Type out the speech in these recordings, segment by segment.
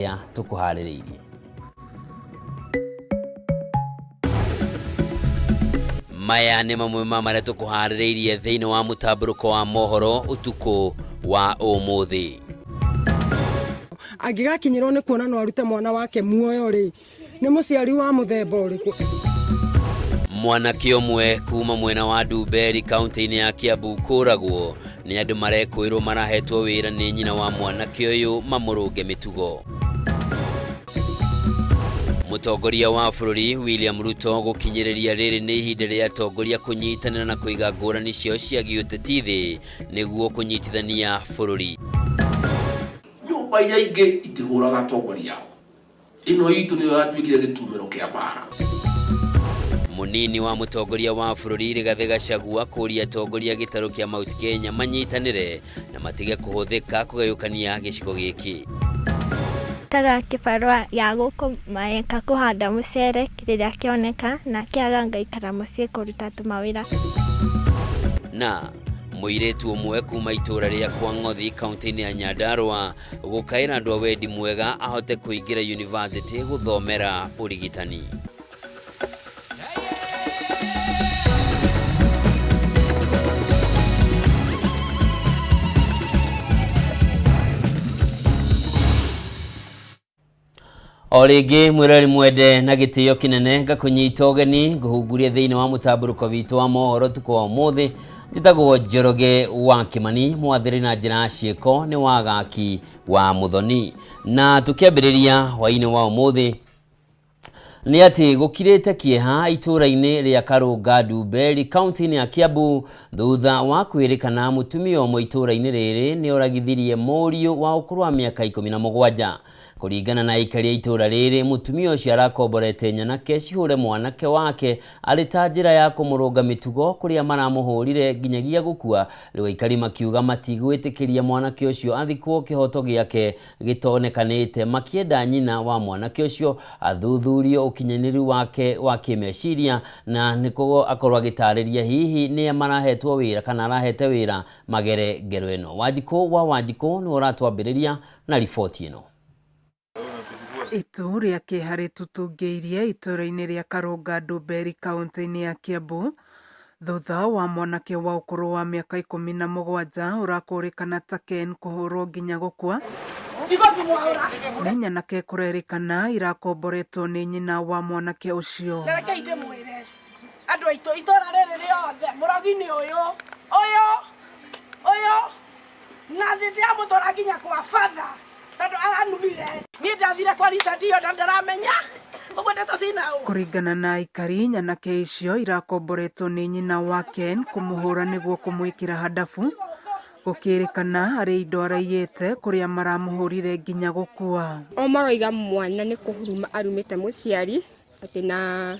ya tukuharĩrĩirie. Maya nĩ mamwe ma marĩa tukuharĩrĩirie thĩinĩ wa mũtambũrũko wa mohoro ũtukũ wa ũmũthĩ. Angĩgakinyĩrwo nĩ kuona no arute mwana wake muoyo rĩ, nĩ mũciari wa mũthemba ũrĩkũ? Mwanake ũmwe kuma mwena wa Ndumberi kaunti-inĩ ya Kiambu kũragwo nĩ andũ marekwĩrwo marahetwo wĩra nĩ nyina wa mwanake ũyũ mamũrũnge mĩtugo. Mũtongoria wa bũrũri William Ruto gũkinyĩrĩria rĩrĩ nĩ ihinda rĩa atongoria kũnyitanĩra na kũiga ngũrani ciao cia gĩũteti thĩ nĩguo kũnyitithania bũrũri. Nyũmba iria ingĩ itihũraga atongoria ao, ĩno itũ nĩyo yatuĩkire gĩtumĩro kĩa mbara. Munini wa mũtongoria wa bũrũri Rigathĩ Gachagua kũria atongoria gĩtarũ kĩa Mount Kenya manyitanĩre na matige kũhũthĩka kũgayũkania gĩcigo gĩkĩ. Taga kĩbarũa ya gũkũ maeka kũhanda mũcere rĩrĩa kĩoneka na kĩaga ngaikara mũciĩ kũruta tũmawĩra. Na mũirĩtu ũmwe kuma itũra rĩa Kwa Ng'othi kaunti-inĩ ya Nyandarua gũkaĩra andũ a wendi mwega ahote kũingĩra university gũthomera ũrigitani. O rĩngĩ mwĩrori mwende na gĩtĩo kĩnene ngakũnyita ũgeni ngũhunguria thĩinĩ wa mũtambũrũko witũ wa mohoro ũtukũ wa ũmũthĩ. Njĩtagwo Njoroge wa Kĩmani, mwathĩri na njĩra ciĩko nĩ wagaki wa Mũthoni. Na tũkĩambĩrĩria hwaĩ-inĩ wa ũmũthĩ nĩ atĩ gũkirĩte kĩeha itũra-inĩ rĩa Karũnga Ndumberi kaunti-inĩ ya Kiambu thutha wa kwĩrĩkana mũtumia ũmwe itũra-inĩ rĩrĩ nĩ oragithirie mũriũ wa ũkũrũ wa mĩaka 17. Kũringana na aikari a itũra rĩrĩ, mũtumia ũcio arakomborete nyanake cihũre mwanake wake arĩ ta njĩra ya kũmũrũnga mĩtugo kũrĩa maramũhũrire nginyagia gũkua. Rĩu aikari makiuga matigwĩtĩkĩria mwanake ũcio athikwo kĩhoto gĩake gĩtonekanĩte, makĩenda nyina wa mwanake ũcio athuthurio ũkinyanĩru wake wa kĩmeciria na nĩkuo akorwo agĩtarĩria hihi nĩ marahetwo wĩra kana arahete wĩra magere ngero ĩno. Wanjikũ wa Wanjikũ nĩ ũratwambĩrĩria na riboti ĩno. Itu rĩa kĩeha rĩtũtũngĩirie itũra-inĩ rĩa Karũnga Ndumberi kaunti-inĩ ya Kiambu thutha wa mwanake wa ũkũrũ wa mĩaka 17 ũrakũrĩkana ta Ken kũhũrwo nginya gũkua. Nĩ nyanake kũrerĩkana irakomboretwo nĩ nyina wa mwanake ũcio. Andũ aitũ itũra rĩrĩ rĩothe mũrogi-inĩ ũyũ na thĩthĩa mũtwara nginya kwa father tondũ aranumire. Niĩ ndathire kwa Risadio na ndaramenya ũguo ndetocina ũũ. Kũringana na aikari, nyanake icio irakomboretwo nĩ nyina wa Ken kũmũhũra nĩguo kũmwĩkĩra hadabu, gũkĩrĩkana arĩ indo araiyĩte kũrĩa maramũhũrire nginya gũkua. O maroiga mwana nĩ kũhuruma arumĩte mũciari atĩ na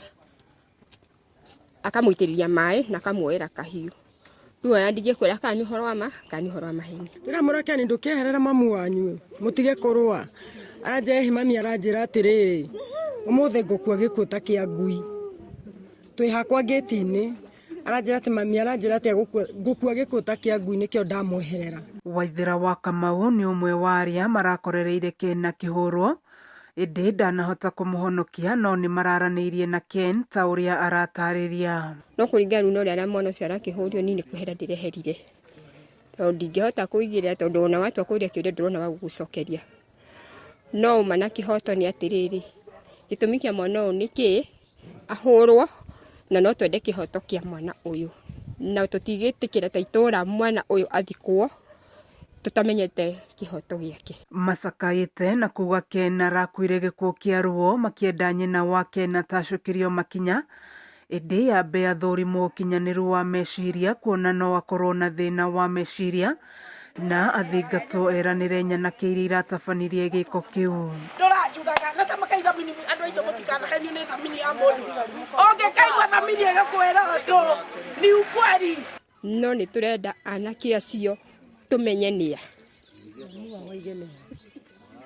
akamũitĩrĩria maĩ na akamuoera kahiũ. Rĩu aya ndingĩkwĩra kana nĩ ũhoro wa ma kana nĩ ũhoro wa maheni. Ndĩramũrake nĩ ndũkeherera mamu wanyu mũtige kũrũa. Aranjĩra mami aranjĩra atĩrĩrĩ, ũmũthĩ ngũkua gĩkuũ ta kĩa ngui. Twĩ hakwa gĩti-inĩ aranjĩra atĩ mami aranjĩra atĩ ngũkua gĩkuũ ta kĩa ngui nĩkĩo ndamweherera. Waithĩra wa Kamau nĩ ũmwe wa arĩa marakorereire Ken na kĩhũrwo, ĩndĩ ndanahota kũmũhonokia no nĩ mararanĩirie na Ken ta ũrĩa aratarĩria. No kũringana na ũrĩa mwana ũcio arakĩhũrio niĩ nĩ kwehera ndĩreherire. Tondũ ndingĩhota kũigĩrĩra tondũ ona watua kũria kĩũria ndĩrona wa gũgũcokeria. No mana kĩhoto nĩ atĩrĩrĩ, gĩtũmi kĩa mwana ũyũ nĩkĩ ahũrwo na no twende kĩhoto kĩa mwana ũyũ. Na tũtigĩtĩkĩra ta itũra mwana ũyũ athikwo tutamenyete kĩhoto gĩake. Macakaĩte na kuga Ken arakuire gĩkuũ kĩa ruo, makĩenda nyina wake na tacũkĩrio makinya ĩndĩ yambe athũrimwo ũkinyanĩru wa meciria kuona no akorwo na thĩna wa meciria na athingatwo eranĩre nyanake iria iratabanirie gĩko kĩu. Ndũranjugaga na ta makaithamini andũ aitũ mũtikanahenio nĩ thamini ya mũndũ. Ũngĩkaigua thamini ĩgakwĩra andũ ni ukweli. No nĩ tũrenda anake acio tumenye nĩa.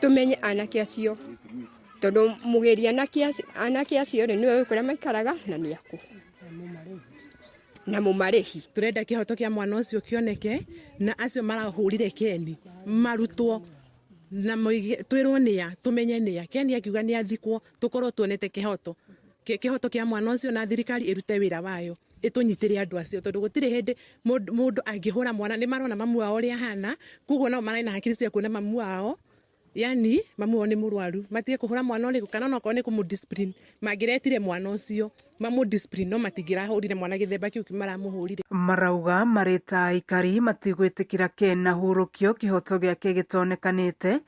Tumenye anake acio tondũ mũgeria anake acio rĩ nĩwe kũrĩa maikaraga na nĩ akũ na mũmarĩhi. Turenda kĩhoto kĩa mwana ũcio kĩoneke na acio marahũrire Ken marutwo na twirwo nia tumenye nia Ken akiuga ni athikwo tukorwo tuonete kihoto kia mwana ucio na thirikari irute wira wayo itunyitire andu acio tondu gutire hindi mundu angihura mwana ni marona mamu wao ria hana kugo no marina hakiri cia kuona mamu wao yani mamu wao ni murwaru matige kuhura mwana uri kana no kone kumu discipline magiretire mwana ucio mamu discipline no matingira hurire mwana githemba kiu kimaramuhurire. Marauga mareta aikari matigwitikira Ken na hurukio kihoto giake gitonekanite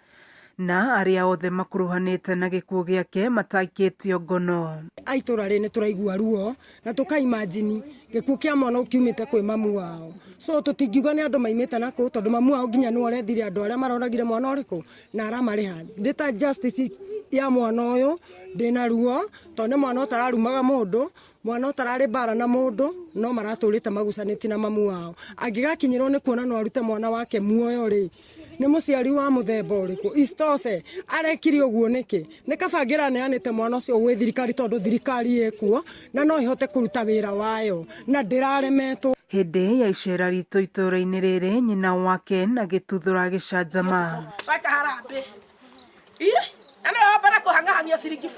na aria othe makuruhanite na gikuo giake matakitio ngono. Aitora rene turaigua ruo na tuka imagine gikuo kia mwana ukiumite kwi mamu wao so tutingiuga ni andu maimite nako tondu mamu wao nginya no arethire andu aria maroragire mwana uriku na aramariha ndita justice ya mwana uyu ndina ruo tondu mwana utararumaga mundu mwana utarari bara na mundu no maraturite magucaniti na mamu wao angigakinyirwo ni kuona no arute mwana wake muoyo ri ni muciari wa muthemba uriku istose arekiri uguo niki nikabangira neanite mwana ucio gwi thirikari tondu thirikari ekuo na no ihote kuruta wira wayo na ndiraremetwo. Hindi ya icera ritu itura-ini riri nyina wa Ken agituthura gicanjama Baka harambe ane wabara kuhangahangia ciringi 50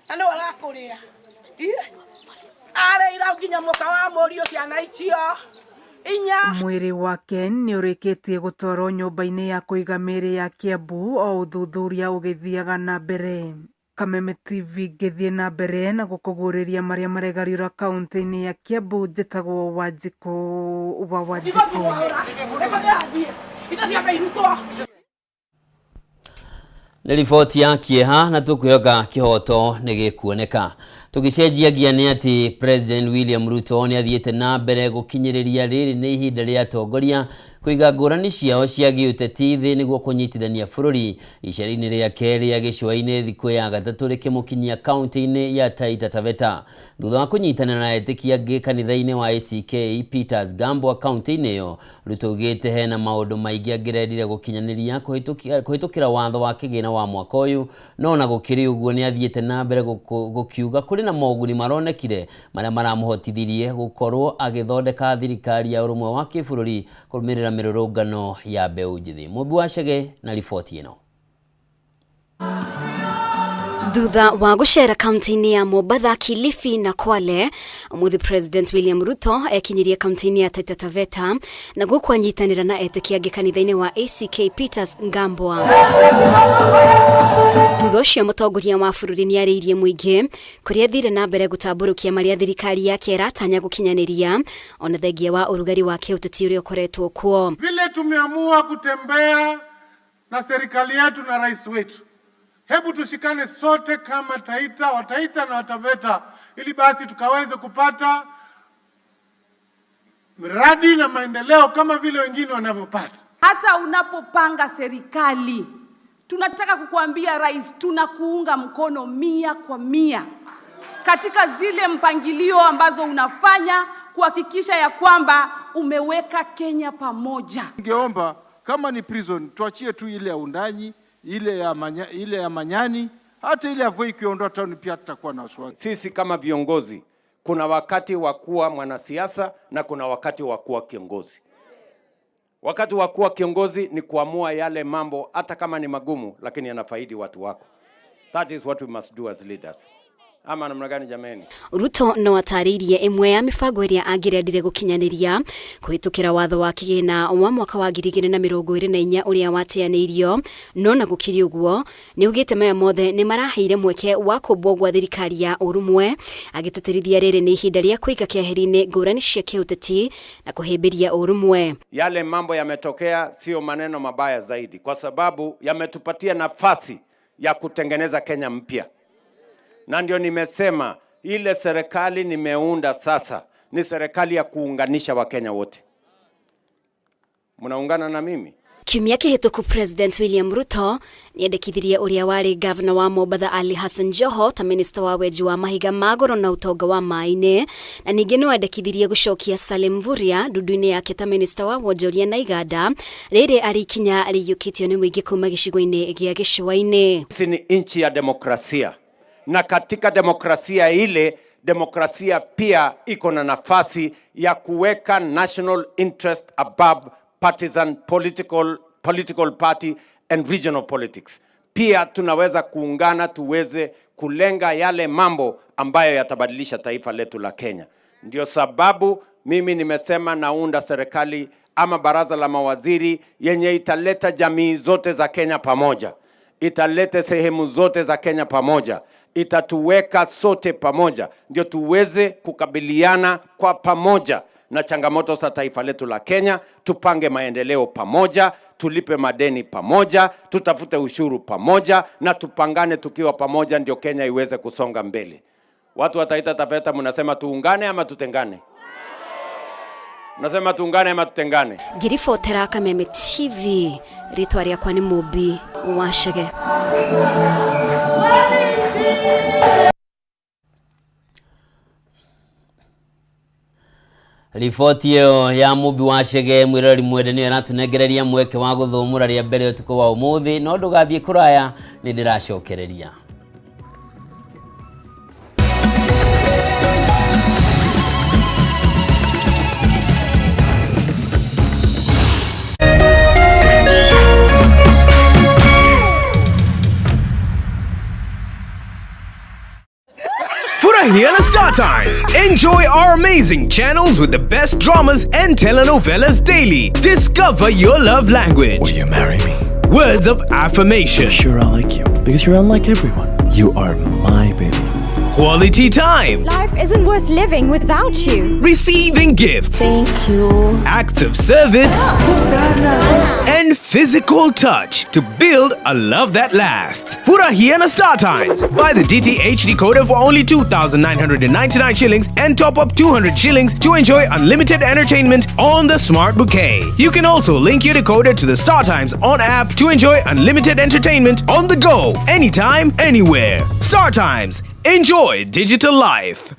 ane warakuria are ira nginya muka wa muri ciana icio mwiri wa Ken ni urikitie gutwarwo nyumba-ini ya kuiga miri ya Kiambu o uthuthuria ugithiaga na mbere. Kameme TV githie na mbere na gukuguriria maria maregariura kaunti-ini ya Kiambu njitagwo Wanjiku wa Wanjiku. Nĩ riboti ya kieha na tukwĩhoka kihoto nĩ gĩkuoneka. Tugicenjiagia nĩ ati President William Ruto nĩ athiĩte na mbere gũkinyĩrĩria rĩrĩ nĩ ihinda rĩa atongoria kũiga ngũrani ciao cia gĩũteti thĩ nĩguo kũnyitithania bũrũri icera-inĩ rĩa kerĩ ya gĩcũa-inĩ thikũ ya gatatũ rĩkĩmũkinyia kaunti-inĩ ya Taita Taveta thutha wa kũnyitanĩra na etĩkia angĩ kanitha-inĩ wa ACK Peters Gambo kaunti-inĩ ĩyo. Ruto augĩte hena maũndũ maingĩ angĩrendire gũkinyanĩria kũhĩtũkĩra watho wa kĩgĩna wa mwaka ũyũ no na gũkĩrĩ ũguo nĩ athiĩte na mbere gũkiuga kũrĩ na moguni maronekire marĩa maramũhotithirie gũkorwo agĩthondeka thirikari ya ũrũmwe wa kĩbũrũri kũrũmĩrĩra mirurungano ya mbeũ njithi. Mũbuacage na riboti ĩno. Thutha wa gucera kaunti-inĩ ya Mombasa, Kilifi na Kwale, umuthi President William Ruto ekinyirie kaunti-inĩ ya Taita Taveta na gũkwanyitanĩra na etĩkia angĩ kanitha-inĩ wa ACK Peters Gambo. Thutha ũcio mũtongoria wa bũrũri nĩ arĩirie mũingĩ kũrĩa thire na mbere gũtambũrũkia marĩa thirikari yake ĩratanya gũkinyanĩria ona thengia wa ũrugarĩ wa kĩũteti ũrĩa ũkoretwo kuo. Vile tumeamua kutembea na serikali yetu na rais wetu, hebu tushikane sote kama Taita, Wataita na Wataveta ili basi tukaweze kupata miradi na maendeleo kama vile wengine wanavyopata. Hata unapopanga serikali, tunataka kukuambia rais, tunakuunga mkono 100% katika zile mpangilio ambazo unafanya kuhakikisha ya kwamba umeweka Kenya pamoja. Ningeomba kama ni prison tuachie tu ile ya Undanyi, ile ya Manyani, hata ile ya Voi ikiondoa town pia tutakuwa na wasiwasi. Sisi kama viongozi kuna wakati wa kuwa mwanasiasa na kuna wakati wa kuwa kiongozi. Wakati wa kuwa kiongozi ni kuamua yale mambo hata kama ni magumu lakini yanafaidi watu wako. That is what we must do as leaders. Ama namna gani jameni? Ruto no ataririe imwe ya mibango ĩrĩa angĩrendire gũkinyanĩria kũhĩtũkĩra watho wa kĩgĩna wa mwaka wa 2024 ũrĩa wateanĩirio no na gũkiri ũguo nĩ ugĩte maya mothe nĩ maraheire mweke wa kũmbwo gwa thirikari ya ũrũmwe agĩtĩtĩrithia rĩrĩ nĩ ihinda rĩa kũiga kĩeheri-inĩ ngũrani cia kĩũteti na kũhĩmbĩria ũrũmwe. Yale mambo yametokea sio maneno mabaya zaidi kwa sababu yametupatia nafasi ya kutengeneza Kenya mpya. Na ndio nimesema ile serikali nimeunda sasa ni serikali ya kuunganisha Wakenya wote. Munaungana na mimi? Kiumia kĩhĩtũku President William Ruto nĩendekithirie ũrĩa warĩ governor wa Mombasa Ali Hassan Joho ta minister wa weji wa mahiga magoro na utonga wa maĩ-inĩ na ningĩ nĩ wendekithirie gũcokia Salim Mvurya ndundu-inĩ yake ta minister wa wonjoria na iganda rĩrĩ arĩ ikinya rĩiyũkĩtio nĩ mũingĩ kuma gĩcigo-inĩ gĩa gĩcũa-inĩ. Sisi ni nchi ya demokrasia. Na katika demokrasia ile, demokrasia pia iko na nafasi ya kuweka national interest above partisan political party and regional politics. Pia tunaweza kuungana tuweze kulenga yale mambo ambayo yatabadilisha taifa letu la Kenya. Ndio sababu mimi nimesema naunda serikali ama baraza la mawaziri yenye italeta jamii zote za Kenya pamoja. Italete sehemu zote za Kenya pamoja. Itatuweka sote pamoja. Ndio tuweze kukabiliana kwa pamoja na changamoto za taifa letu la Kenya. Tupange maendeleo pamoja, tulipe madeni pamoja, tutafute ushuru pamoja na tupangane tukiwa pamoja, ndio Kenya iweze kusonga mbele. Watu wa Taita Taveta mnasema tuungane ama tutengane? Mnasema tuungane ama tutengane? Ngiribotera Kameme TV, ritwa riakwa ni Mubi Wachege. Riboti iyo ya Mubi Wachege mwirori mwende niyo ratunegereria mweke wa guthumura ria mbere utuko wa umuthi, no ndugathie kuraya ni ndiracokereria. Here on Star Times. Enjoy our amazing channels with the best dramas and telenovelas daily. Discover your love language. Will you marry me? Words of affirmation. I'm sure I like you because you're unlike everyone. You are my baby. Quality time. Life isn't worth living without you. Receiving gifts. Thank you. Acts of service. And physical touch to build a love that lasts. Furahia na Star Times. Buy the DTH decoder for only 2,999 shillings and top up 200 shillings to enjoy unlimited entertainment on the Smart Bouquet. You can also link your decoder to the Star Times on app to enjoy unlimited entertainment on the go, anytime, anywhere. Star Times. Enjoy digital life.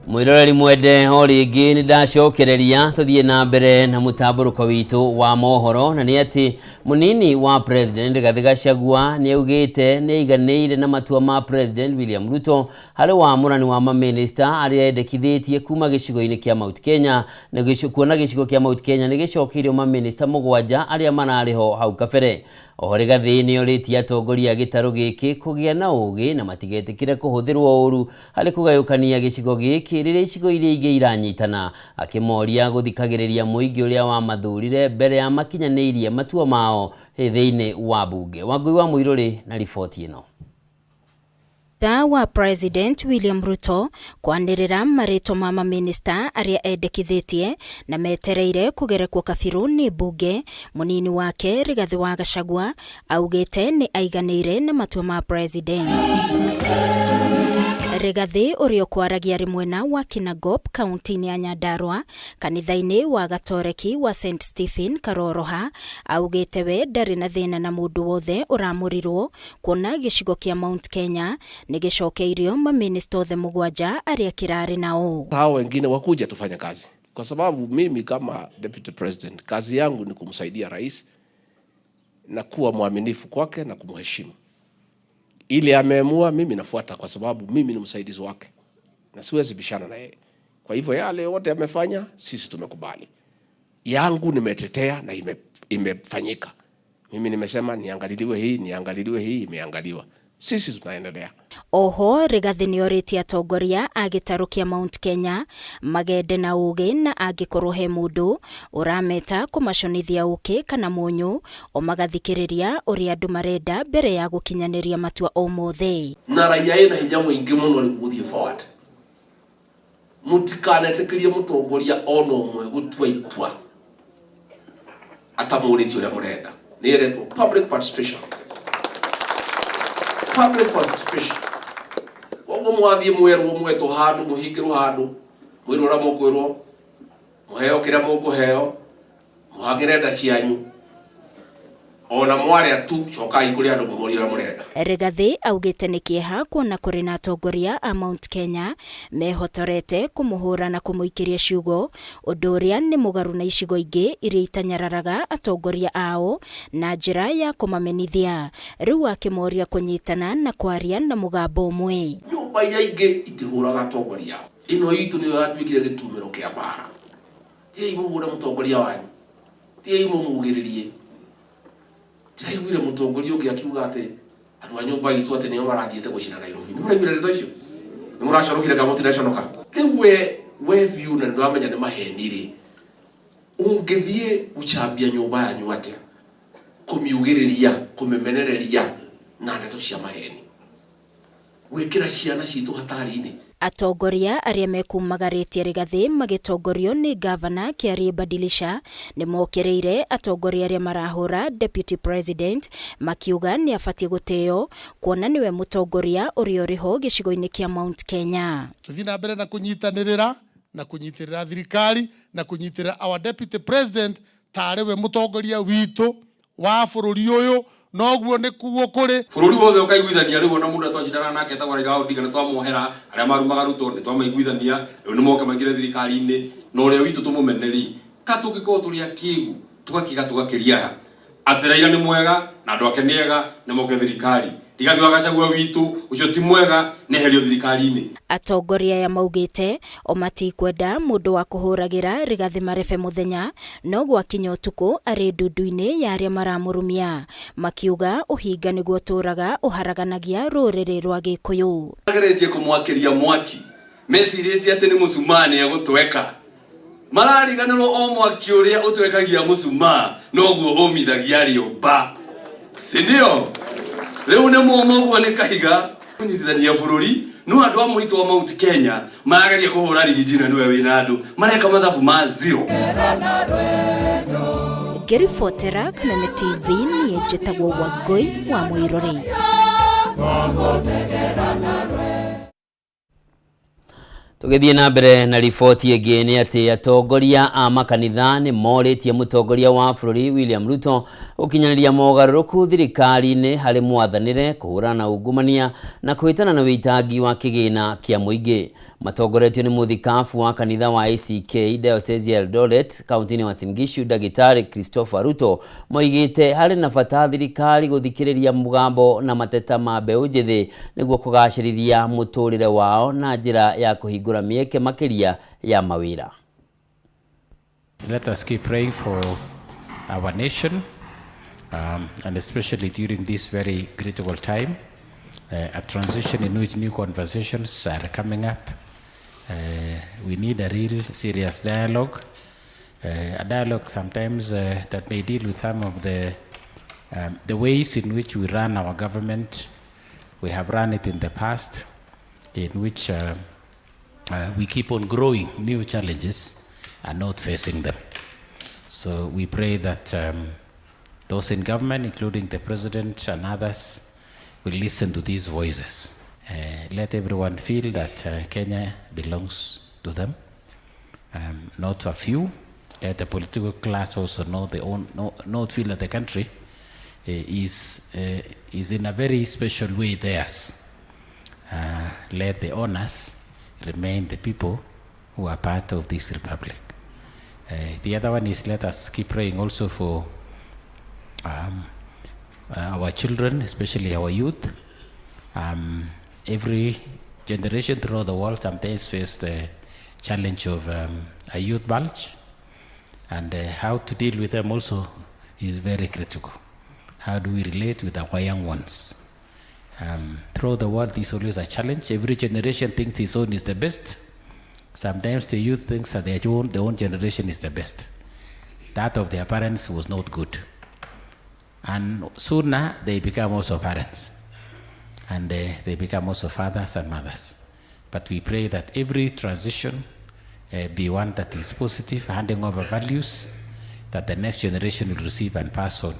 Mwiroreri mwende o ringi ni ndacokereria tuthie na mbere na mutamburuko witu wa mohoro, na ni ati munini wa president Rigathi Gachagua ni augite ni iganiire na matua ma president William Ruto hari wamurani wa maminista aria endekithitie kuma gicigo-ini kia Mount Kenya na kuona gicigo kia Mount Kenya ni gicokirio maminista mugwanja aria manariho hau kabere. Oho Rigathi ni oritie atongoria gitaru giki kugia na ugi na matigetikire kuhuthirwo uru hari kugayukania gicigo giki riria icigo iria ingi iranyitana, akimoria guthikagiriria muingi uria wa mathurire mbere ya makinyanirie matua mao thiini wa bunge. Wangui wa Muiruri na riboti ino. Wa President William Ruto kwanirira marito ma maminista aria endekithitie na metereire kugerekwo kabiru ni bunge, munini wake Rigathi wa Gachagua augite ni aiganiire na matua ma president. Rigathi urio kwaragia ri mwena wa Kinangop kaunti ya Nyandarua kanitha-ini wa Gatoreki wa St Stephen Karoroha augite we ndari na thina na mundu wothe uramurirwo kuona gicigo kia Mount Kenya ni gicokeirio maminista othe mugwanja aria kirari nao. Hao wengine wakuja tufanya kazi, kwa sababu mimi kama deputy president kazi yangu ni kumsaidia rais na kuwa mwaminifu kwake na kumheshimu. Ili ameamua mimi nafuata, kwa sababu mimi ni msaidizi wake na siwezi bishana na yeye. Kwa hivyo yale yote amefanya sisi tumekubali. Yangu nimetetea na imefanyika. Mimi nimesema niangaliliwe hii, imeangaliwa. sisi tunaendelea. Oho Rigathi nĩorĩtie atongoria a gĩtarũ kĩa Mount Kenya magende na ũgĩ na angĩkorwo he mũndũ ũrameta kũmaconithia ũkĩ kana mũnyũ o magathikĩrĩria ũrĩa andũ marenda mbere ya gũkinyanĩria matua o mothe. Na raia ĩna hinya mũingĩ mũno rĩu gũthiĩ forward. Mũtikanetĩkĩrie mũtongoria ona ũmwe gũtua itua atamũrĩtie ũrĩa mũrenda. Nĩeretwo public participation. Public participation. Koguo mwathiĩ mwerwo mwetwo handũ mũhingĩrwo handũ mwĩrwo ũrĩa mũkwĩrwo mũheo kĩrĩa mũkũheo mũhagĩre nda cianyu ona mwarĩa tu cokai kũrĩ andũ mũmoria ũrĩa mũrenda. Rigathi augĩte nĩ kĩeha kuona kũrĩ na atongoria a Mount Kenya mehotorete kũmũhũra na kũmũikĩria ciugo ũndũ ũrĩa nĩ mũgaru na icigo ingĩ iria itanyararaga atongoria ao na njĩra ya kũmamenithia. Rĩu akĩmoria kũnyitana na kwaria na mũgambo ũmwe. Nyũmba iria ingĩ itihũraga atongoria ĩno itũ nĩyo yatuĩkire gĩtumĩro kĩa mbara. Tiai mũhũre mũtongoria wanyu, tiai mũmugĩrĩrie. Tiraiguire mũtongoria ũngĩ akiuga atĩ andũ a nyũmba itũ atĩ nĩo marathiĩte gũcina Nairobi. Nĩmũraiguire ndeto icio? Nĩmũracorokire kamũtĩ naconoka. Rĩu we view na nĩwamenya nĩ maheni rĩ. Ũngĩthiĩ gũcambia nyũmba yanyu atĩa? Kũmiugĩrĩria, kũmemenereria na ndeto cia maheni. Gwĩkĩra ciana citũ hatari-inĩ. Atongoria arĩa mekumagarĩtie Rigathi magĩtongorio nĩ gavana Kĩarĩ Badilisha nĩ mokĩrĩire atongoria arĩa marahũra deputy president makiuga nĩ abatie gũteo kuona nĩwe mũtongoria ũrĩa ũrĩ ho gĩcigo-inĩ kĩa Mount Kenya. Tũthiĩ na mbere na kũnyitanĩrĩra na kũnyitĩrĩra thirikari na kũnyitĩrĩra our deputy president tarĩ we mũtongoria witũ wa bũrũri ũyũ. Noguo nĩ kuo kũrĩ bũrũri wothe ũkaiguithania rĩu ona mũndũ twacindana nake ta Raila Odinga nĩ twamuohera arĩa marumaga Ruto nĩ twamaiguithania rĩu nĩ moke maingĩre thirikari-inĩ na ũrĩa witũ tũmũmeneri ka tũngĩkorwo tũrĩ akĩgu tũgakiga tũgakĩria atĩ Raila nĩ mwega na andũ ake nĩ ega nĩ moke thirikari. Rigathi wa Gachagua witũ ucio ti mwega nĩ herio thirikari-inĩ. Atongoria ya maugĩte o matikwenda mũndũ wa kũhũragĩra Rigathi marebe mũthenya no gwakinya ũtukũ arĩ ndundu-inĩ ya arĩa maramũrumia makiuga ũhinga nĩguo tũraga ũharaganagia rũrĩrĩ rwa Gĩkũyũ. Ageretie kũmwakĩria mwaki mecirĩtie atĩ nĩ mũcumaa nĩ egũtweka marariganĩrwo o mwaki ũrĩa ũtwekagia mũcumaa noguo ũmithagia rĩũmba, si ndio? Leo nĩ mũmo ũguo nĩ kahiga kũnyitithania bũrũri no andũ a mũitũ wa Mount Kenya magageria kũhũra rigijina nĩwe wĩna andũ mareka mathabu ma zero. Ngĩribotera Kameme TV niĩ njĩtagwo Wangũi wa Mũirũrĩ. Tũgĩthiĩ na mbere na riboti ĩngĩ nĩ atĩ atongoria a makanitha nĩ morĩtie mũtongoria wa bũrũri William Ruto gũkinyanĩria mogarũrũku thirikari-inĩ harĩ mwathanĩre kũhũrana na ungumania na kũhĩtana na wĩitangi wa kĩgĩna kĩa mũingĩ. Matongoretio nĩ mũthikabu wa kanitha wa ACK Diocese ya Eldoret kaunti-inĩ wa Uasin Gishu Ndagĩtarĩ Christopher Ruto moigĩte harĩ na bata thirikari gũthikĩrĩria mũgambo na mateta ma mbeũ njĩthĩ nĩguo kũgacĩrithia mũtũrĩre wao na njĩra ya kũhingũra mĩeke makĩria ya mawĩra. Let us keep praying for our nation and especially during this very critical time, a transition in which new conversations are coming up. We need a real serious dialogue, a dialogue sometimes that may deal with some of the ways in which we run our government. We have run it in the past, in which we keep on growing new challenges and not facing them. So we pray that those in government, including the president and others, will listen to these voices. Let everyone feel that Kenya belongs to them, not to a few. Let the political class also not feel that the country is in a very special way theirs. Let the owners remain the people who are part of this republic. The other one is let us keep praying also for our children, especially our youth. Every generation throughout the world sometimes face the challenge of a youth bulge, and how to deal with them also is very critical. How do we relate with our young ones? Throughout the world, there's always a challenge. Every generation thinks its own is the best. Sometimes the youth thinks that their own generation is the best. That of their parents was not good. And sooner they become also parents. And they become also fathers and mothers. But we pray that every transition be one that is positive, handing over values that the next generation will receive and pass on.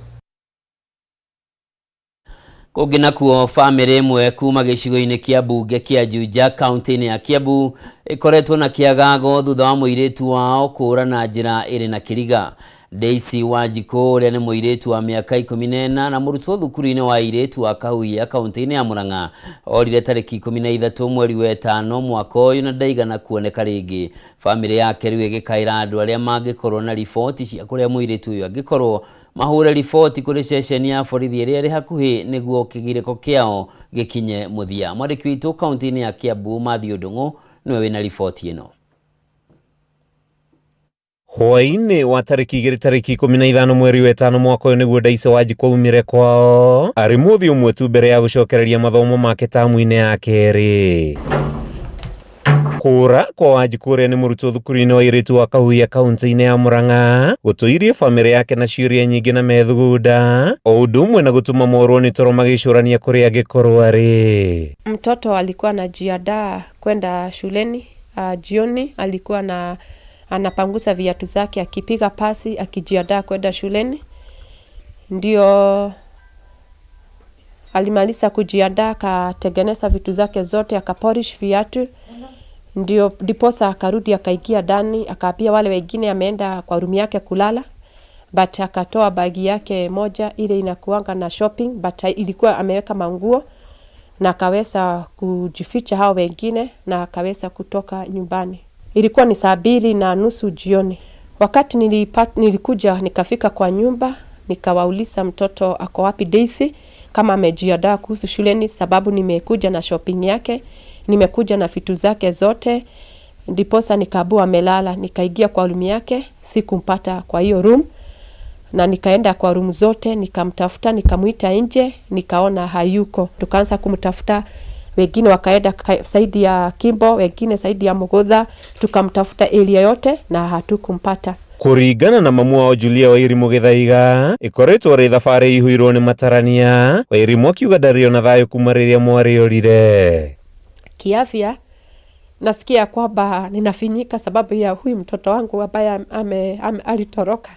Kugina kuo family mwe kuma gicigo-ini kia bunge kia Juja county-ini ya Kiambu ikoretwo na kiagago thutha wa muiretu wao kura na njira iri na kiriga. Daisy Wanjiku uria ni muiretu wa miaka 14 na murutwo thukuru-ini wa iretu wa Kahuia county-ini ya Murang'a orire tariki 13 mweri wa 5 mwaka uyu na ndaigana kuoneka ringi. Family yake riu igikaira andu aria mangikorwo na riboti cia kuria muiretu uyu angikorwo mahure riboti kuri ceceni ya borithi iria ri hakuhi niguo kigiriko kiao gikinye muthia. Mwandiki witu county-ini ya Kiambu Matthew Ndung'u niwe wina riboti ino. Hwaini wa tariki 15 mweri wa 5 mwaka uyu niguo Daisy Wanjiku umire kwao ari muthi umwe tu mbere ya gucokereria mathomo make tamu-ini ya keri. Kura kwa Wanjiku uria ni murutwo thukuru-ini wa iretu wa Kahuia county-ini ya Murang'a gutuirie family yake na ciuria nyingi na methugunda o undu umwe na gutuma morwo ni toro magicurania kuria angikorwo ari. Mtoto alikuwa anajiandaa kwenda shuleni jioni, alikuwa anapangusa viatu zake akipiga pasi akijiandaa kwenda shuleni. Ndio alimaliza kujiandaa, akatengeneza vitu zake zote, akapolish viatu. Ndio diposa akarudi akaingia ndani, akaapia wale wengine ameenda kwa room yake kulala, but akatoa bagi yake moja ile inakuanga na shopping, but ilikuwa ameweka manguo, na akaweza kujificha hao wengine na akaweza kutoka nyumbani. Ilikuwa ni 2:30 jioni. Wakati nilikuja nikafika kwa nyumba, nikawauliza mtoto ako wapi Daisy, kama amejiandaa kuhusu shuleni, sababu nimekuja na shopping yake, nimekuja na vitu zake zote. Ndiposa nikaambiwa amelala. Nikaingia kwa room yake, sikumpata kwa hiyo room, na nikaenda kwa room zote, nikamtafuta, nikamuita nje, nikaona hayuko. Tukaanza kumtafuta, wengine wakaenda saidi ya Kimbo, wengine saidi ya Mugutha, tukamtafuta area yote na hatukumpata. Kuringana na mamu wao Julia Wairimu Githaiga, ikoretwo ri thabari ihuirwo ni matarania, Wairimu akiuga ndario na thayo kuma riria mwariorire. Kiafya nasikia kwamba ninafinyika sababu ya huyu mtoto wangu ambaye alitoroka.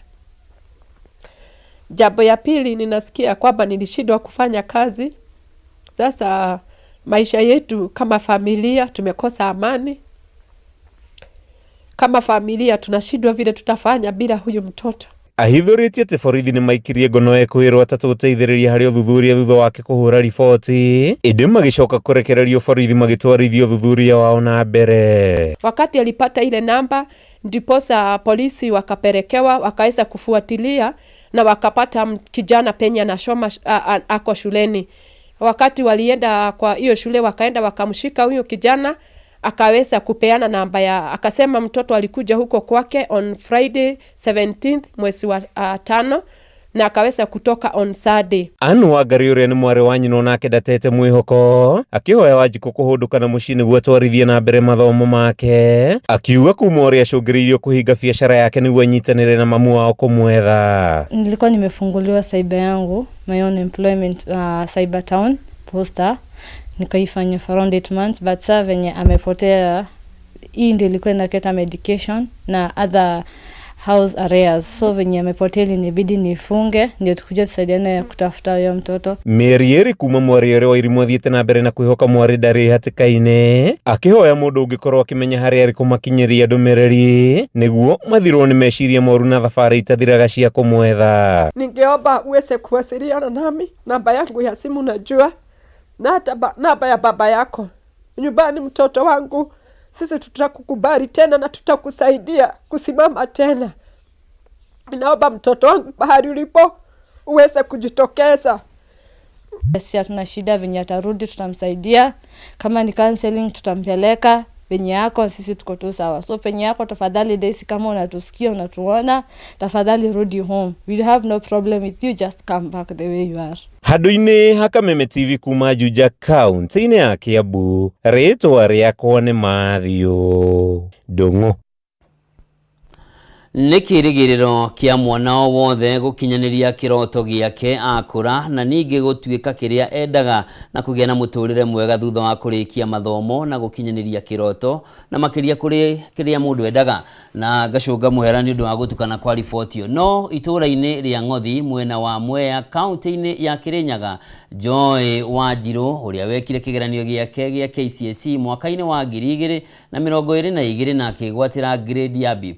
Jambo ya pili, ninasikia kwamba nilishindwa kufanya kazi. Sasa maisha yetu kama familia tumekosa amani. Kama familia tunashindwa vile tutafanya bila huyu mtoto. Ahithuritie ati borithi ni maikirie ngono ekwirwo atatuteithiriria hari uthuthuria thutha wake kuhura riboti, indi magicoka kurekererio borithi magitwarithio uthuthuria wao na mbere. Wakati alipata ile namba, ndiposa polisi wakapelekewa, wakaweza kufuatilia na wakapata kijana penye anasoma ako shuleni. Wakati walienda kwa hiyo shule, wakaenda wakamshika huyo kijana, akaweza kupeana namba ya, akasema mtoto alikuja huko kwake on Friday 17th mwezi wa 5 na akaweza kutoka on Saturday. Anu Wangari uria ni mwari wa nyina nake ndatete mwihoko, akihoya Wanjiku kuhunduka na mucii niguo atwarithie na mbere mathomo make, akiuga kuma uria acungiriirio kuhinga biashara yake niguo anyitanire na mamu wao kumwetha. Nilikuwa nimefunguliwa cyber yangu, my own employment cyber town poster, nikaifanya for around 8 months, but sasa venye amepotea, hii ndio ilikuwa inaketa medication na other house arrears, so venye amepotea inabidi nifunge ndio tukuje tusaidiane kutafuta huyo mtoto. Meri eri kuma mwari uria Wairimu athiete na mbere na kwihoka mwari ndari hatikaine, akihoya mundu ungikorwo akimenya hari ari kumakinyiria ndumiriri niguo mathirwo ni meciria moru na thabari itathiraga cia kumwetha. Ningeomba uweze kuwasiliana nami, namba yangu ya simu najua, na hata namba ya baba yako nyumbani. Mtoto wangu, sisi tutakukubali tena na tutakusaidia kusimama tena. Ninaomba mtoto wangu bahari ulipo uweze kujitokeza. Sisi hatuna shida, venye atarudi tutamsaidia. Kama ni counseling tutampeleka, penye yako sisi tuko tu sawa. So penye yako tafadhali Daisy, kama unatusikia unatuona, tafadhali rudi home. We have no problem with you, just come back the way you are. Handũ-inĩ ha Kameme TV kuma Juja kaunti-inĩ ya Kiambu, rĩtwa rĩakwa nĩ Mathew Ndung'u. Nĩ kĩrĩgĩrĩro kĩa mwana o wothe gũkinyanĩria kĩroto gĩake akũra na ningĩ gũtuĩka kĩrĩa endaga na kũgĩa na mũtũrĩre mwega thutha wa kũrĩkia mathomo na gũkinyanĩria kĩroto na makĩria kũrĩ kĩrĩa mũndũ endaga. Na ngacũnga mũhera nĩ ũndũ wa gũtukana kwa riboti ĩyo. No itũũra-inĩ rĩa Ng'othi mwena wa Mwea kaunti-inĩ ya Kĩrĩnyaga, Joy Wanjirũ ũrĩa wekire kĩgeranio gĩake gĩa KCSE mwaka-inĩ wa 2022 na akĩgwatĩra grade ya B+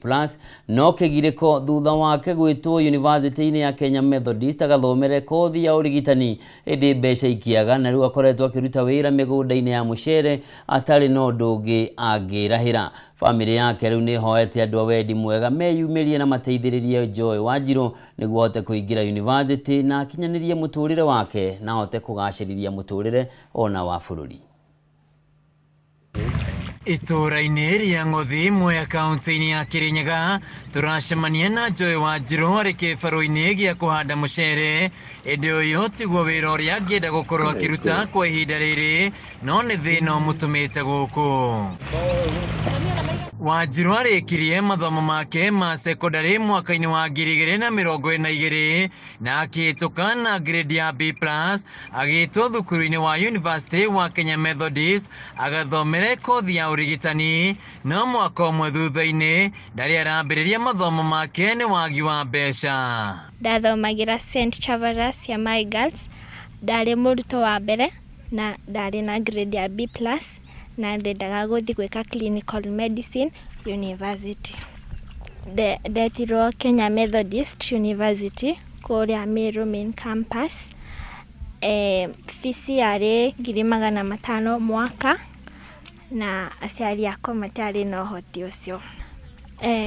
no kĩgirĩko thutha wake gwĩtwo university-inĩ ya Kenya Methodist agathomere kothi ya ũrigitani, ĩndĩ mbeca ikĩaga na rĩu akoretwo akĩruta wĩra mĩgũnda-inĩ ya mũcere atarĩ na ũndũ ũngĩ angĩrahĩra. Family yake rĩu nĩ hoete andũ a wendi mwega meyumĩrie na mateithĩrĩrie Joy Wanjirũ nĩguo ahote kũingĩra university na akinyanĩrie mũtũrĩre wake na ahote kũgacĩrithia mũtũrĩre ona wa bũrũri. Itũũra-inĩ rĩa Ng'othi Mwea kaunti-inĩ ya Kĩrĩnyaga tũracemania na Joy Wanjirũ arĩ kĩbarũ-inĩ gĩa kũhanda mũcere, ĩndĩ ũyũ tiguo wĩra ũrĩa angĩenda gũkorwo akĩruta kwa ihinda rĩrĩ, no nĩ thĩna ũmũtũmĩte gũkũ. Wanjirũ arĩkirie mathomo make ma secondary mwaka-inĩ wa 2022 na akĩhĩtũka na grade ya B+, agĩtwo thukuru-inĩ wa University wa Kenya Methodist agathomere kothi ya ũrigitani, no mwaka ũmwe thutha-inĩ ndarĩ arambĩrĩria mathomo make nĩ wagi wa mbeca. Ndathomagĩra St. Chavras ya My Girls, ndarĩ mũrutwo wa mbere na ndarĩ na grade ya B+ na ndendaga gũthiĩ gwĩka clinical medicine university. Ndetirwo Kenya Methodist University kũrĩa Meru main campus. Fees yarĩ 500,000 mwaka na aciari akwa matiarĩ na ũhoti ũcio.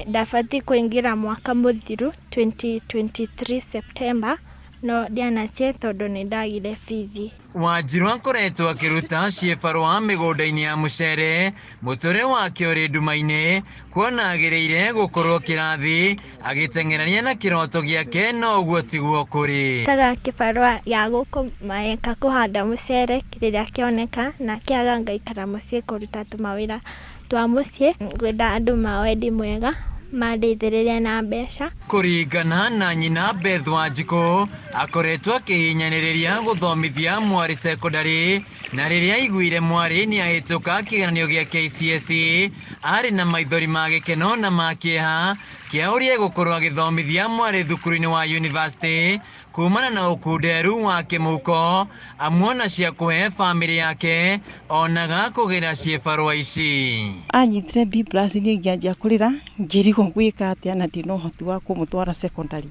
Ndabatiĩ kũingĩra mwaka mũthiru 2023 September, no ndianatie tondũ nĩ ndagire fees. Wanjirũ akoretwo akĩruta ciĩbarũ wa mĩgũnda-inĩ ya mũcere, mũtũrĩre wake ũrĩ nduma-inĩ, kuona agĩrĩire gũkorwo kĩrathi agĩteng'erania na kĩroto gĩake, no ũguo tiguo kũrĩ. Taga kĩbarũ ya gũkũ maeka kũhanda mũcere rĩrĩa kĩoneka na kĩaga ngaikara mũciĩ kũruta tũmawĩra twa mũciĩ, ngwenda andũ ma wendi mwega mandeithĩrĩrie na mbeca. Kũringana na nyina Beth Wanjikũ, akoretwo akĩhinyanĩrĩria gũthomithia mwarĩ secondary, na rĩrĩa aiguire mwarĩ nĩ ahĩtũka kĩgeranio gĩa KCSE arĩ na maithori ma gĩkeno na ma kĩeha kĩaũrĩa gũkorwo agĩthomithia mwarĩ thukuru-inĩ wa university kumana na ũkunderu wa kĩmũhuko, amuona cia kũhe family yake onaga kũgĩra ciĩbarũa ici. Anyitire B+ niĩ ngĩanjia kũrĩra, ngĩrigwo gwĩka atĩa na ndĩ na ũhoti wa kũmũtwara secondary.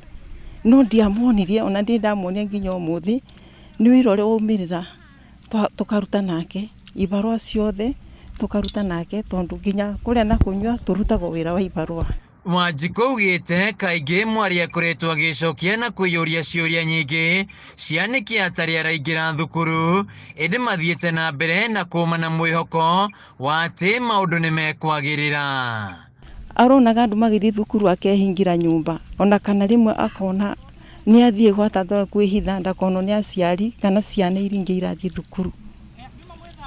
No ndiamwonirie, ona ndĩ ndamuonia nginya ũmũthĩ, nĩ wĩra ũrĩa waumĩrĩra tũkaruta nake ibarũa ciothe, tũkaruta nake tondũ nginya kũrĩa na kũnyua tũrutagwo wĩra wa ibarũa. Wanjikũ augĩte kaingĩ mwarĩ akoretwo agĩcokia na kwĩyũria ciũria nyingĩ cia nĩkĩ atarĩ araingĩra thukuru, ĩndĩ mathiĩte na mbere na kũma na mwĩhoko wa atĩ maũndũ nĩ mekwagĩrĩra. Aronaga andũ magĩthiĩ thukuru akehingira nyũmba, ona kana rĩmwe akona nĩ athiĩ gwata thwa kwĩhitha ndakonwo nĩ aciari kana ciana iria ingĩ irathiĩ thukuru.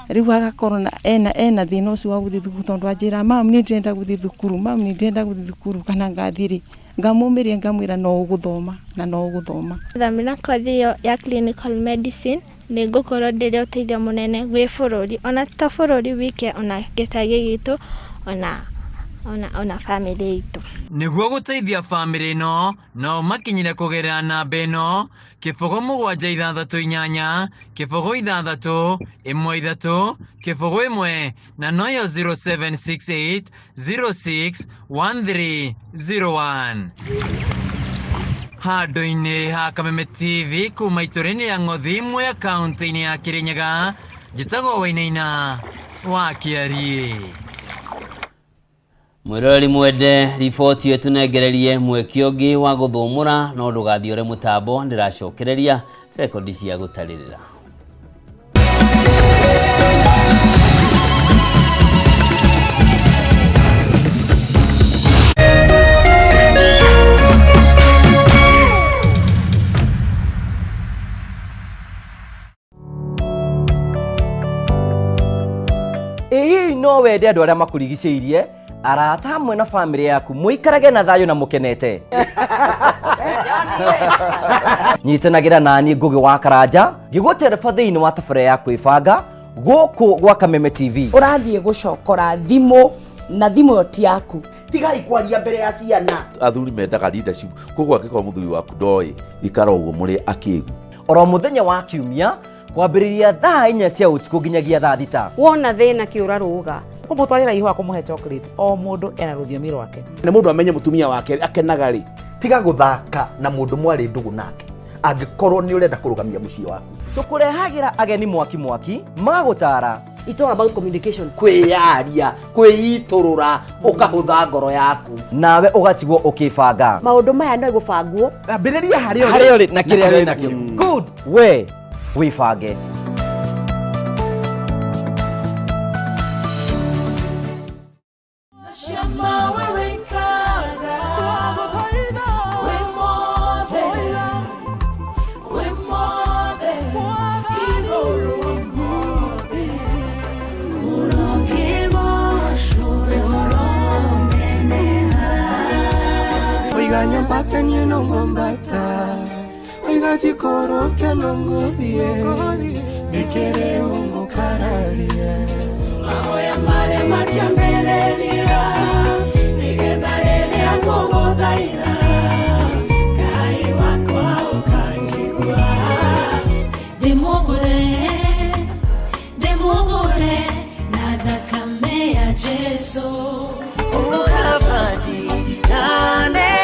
Rĩu agakorwo ena thĩna ũcio wa gũthiĩ thukuru tondũ anjĩra mamu nĩ ndĩrenda gũthiĩ thukuru, mamu nĩ ndĩrenda gũthiĩ thukuru, kana ngathiĩ-rĩ ngamũmĩria ngamwĩra no ũgũthoma na no ũgũthoma. Thamĩra kothi ya clinical medicine nĩ ngũkorwo ndĩrĩ ũteithio mũnene gwĩ bũrũri, ona ta bũrũri wike, ona gĩcagi gitũ, ona family itũ. Nĩguo gũteithia family ĩno, no makinyire kũgerera namba ĩno 0768 06 13 01 na noyo 0768 06 1301. Handũ-inĩ ha Kameme TV kuma itũũra-inĩ ya Ng'othi Mwea kaunti-inĩ ya Kĩrĩnyaga, njĩtagwo Wainaina wa Kĩarie. Mwĩroreri mwende, riboti ĩyo tũnengererie mweke ũngĩ wa gũthũmũra, no ndũgathiore mũtambo, ndĩracokereria sekondi cia gũtarĩrĩra. wende andu aria makurigicĩirie, arata hamwe na famĩlĩ yaku muikarage na thayo na mukenete. Nyitanagĩra nani Ngugi wa Karanja ngĩgũtereba thĩinĩ wa thabara ya kwĩbanga gũkũ gwa Kameme TV. Ũrathiĩ gũcokora thimũ na thimũ yo ti yaku. Tigai kwaria mbere ya ciana. Athuri mendaga leadership. Koguo angĩkorwo mũthuri waku ndoĩ ikara ũguo mũrĩ akĩgu. Oro mũthenya wa Kiumia kwambĩrĩria thaa 4 cia ũtukũ nginyagia thaa 6. Wona thĩna kĩũra rũga. Kũmũtwarĩra ihũa kũmũhe chocolate. O mũndũ ena rũthiomi rwake. Nĩ mũndũ amenye mũtumia wake akenaga rĩ. Tiga gũthaka na mũndũ mwarĩ ndũgũ nake. Angĩkorwo nĩ ũrenda kũrũgamia mũciĩ waku. Tũkũrehagĩra ageni mwaki magũtara. It's all about communication. Kwĩyaria, kwĩitũrũra, ũkahũtha ngoro yaku. Nawe ũgatigwo ũkĩbanga. Maũndũ maya no gũbangwo. Ambĩrĩria harĩa ũrĩ na kĩrĩa wĩ nakĩo. Good. We wĩbange. Nyambata nyeno ngombata Oiga jikoro keno ngodhie Nikere ungo kararie Ahoya mare makiambelelia Nigebarelia ngogo daira Kai wakwa ukajigua Demogore Nada kamea Jesu Ukavadi Nane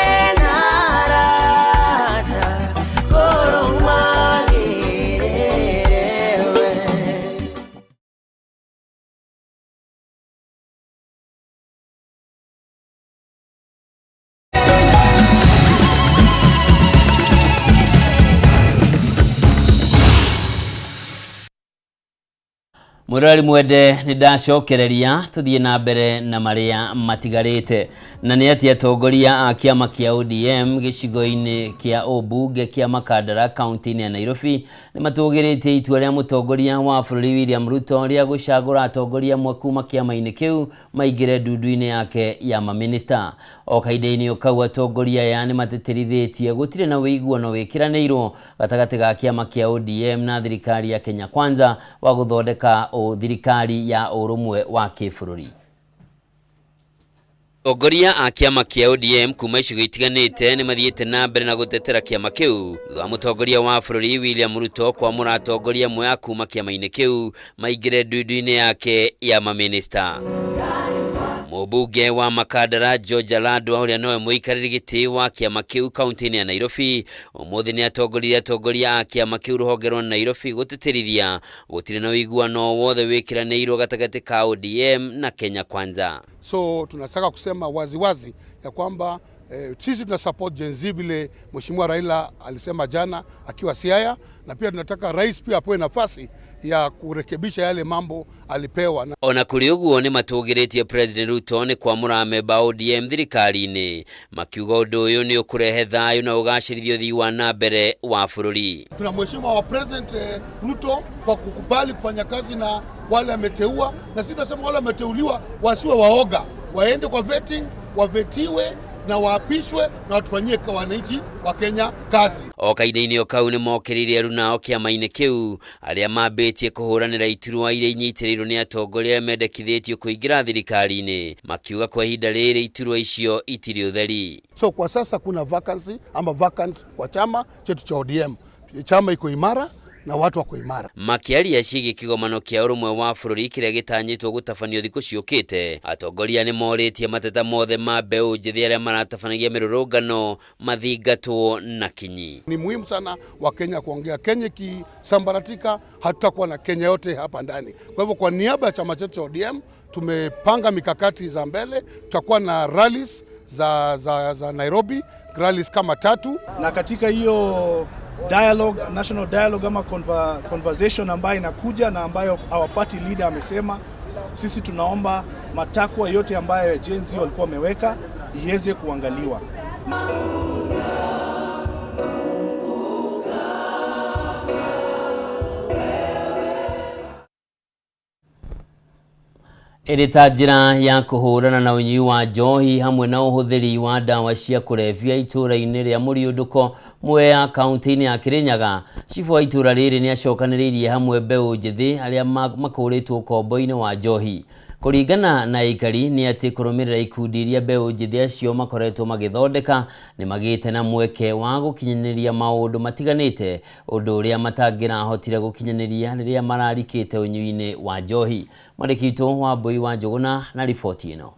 Murari mwende ni ndacokereria tuthie na mbere na maria matigarite na ni ati atongoria a kiama kia ODM gicigo-ini kia Obunge kia Makandara kaunti-ini ya Nairobi ni matugiritie itua ria mutongoria wa bururi William Ruto ria gucagura atongoria amwe kuma kiama-ini kiu maigire ndundu-ini yake ya maminista. O kaide-ini ukau atongoria aya ni mateterithitie gutire na wiguano wikiraniirwo gatagati ga kiama kia ODM na thirikari ya Kenya Kwanza wa guthondeka thirikari ya urumwe wa kibũrũri. Atongoria a kiama kia ODM kuma icigo itiganite ni mathiete na mbere na gutetera kiama kiu thutha mutongoria wa bururi William Ruto kwamũra atongoria amwe a kuma kiama-ini kiu maingire ndundu-ini yake ya maminista. Mũmbunge wa Makandara George Aladwa uria nowe muikarĩri gĩtĩ wa kiama kiu kaunti-ini ya Nairobi ũmũthĩ ni atongoria a kiama kiu rũhonge rwa Nairobi gũtĩtĩrithia gũtirĩ na ũiguano wothe wĩkĩranĩirwo gatagatĩ ka ODM na Kenya Kwanza. So tunataka kusema waziwazi ya kwamba sisi tuna support Gen Z vile Mheshimiwa Raila alisema jana akiwa Siaya, na pia tunataka rais pia apewe nafasi ya kurekebisha yale mambo alipewa. Ona kuri uguo ni matugiritie President Ruto ni kwamũra amemba ODM thirikari-ini makiuga ũndũ ũyũ ni ũkũrehe thayũ na ũgacĩrithia ũthii wa na mbere wa bũrũri. Tuna Mheshimiwa wa President Ruto kwa kukubali kufanya kazi na wale ameteua, na sisi tunasema wale ameteuliwa wasiwe waoga, waende kwa vetting, wavetiwe na waapishwe na watufanyie kwa wananchi wa Kenya kazi. O kaide-ini okau ni mokĩrĩire aruna o kiama-ini kiu aria mambĩtie kũhũranĩra iturwa iria inyitĩrĩirwo ni atongoria mendekithĩtio kũingĩra thirikari-ini makiuga kwa ihinda rĩrĩ iturwa icio itirĩ ũtheri. So kwa sasa kuna vacancy ama vacant kwa chama chetu cha ODM. Chama iko imara na watu wako imara. Makiaria ciĩgiĩ kĩgomano kĩa ũrũmwe wa bũrũri kĩrĩa gĩtanyĩtwo gũtabanio thikũ ciũkĩte, atongoria nĩ morĩtie mateta mothe ma mbeũ njĩthĩ arĩa maratabanagia mĩrũrũngano mathingatwo na kinyi. Ni muhimu sana wa Kenya kuongea. Kenya ikisambaratika hatutakuwa na Kenya yote hapa ndani. Kwa hivyo kwa niaba ya chama chetu cha ODM tumepanga mikakati za mbele. Tutakuwa na rallies za Nairobi, rallies kama 3, na katika hiyo dialogue, national dialogue ama conversation ambayo inakuja na ambayo our party leader amesema, sisi tunaomba matakwa yote ambayo Gen Z walikuwa wameweka iweze kuangaliwa. Ĩrĩ ta njĩra ya kũhũrana na ũnyui wa njohi hamwe na ũhũthĩri wa ndawa cia kũrebia itũũra-inĩ rĩa Mũriũndũko Mwea kaunti-inĩ ya Kirinyaga, cibu wa itũũra rĩrĩ nĩ acokanĩrĩirie hamwe mbeũ njĩthĩ arĩa makũrĩtwo ũkombo-inĩ wa njohi. Kũringana na aikari nĩ atĩ kũrũmĩrĩra ikundi iria mbeũ njĩthĩ acio makoretwo magĩthondeka nĩ magĩte na mweke wa gũkinyanĩria maũndũ matiganĩte, ũndũ ũrĩa matangĩrahotire gũkinyanĩria rĩrĩa mararikĩte ũnyui-inĩ wa njohi. Mwandĩki wa Mbui wa Njũgũna na riboti ĩno.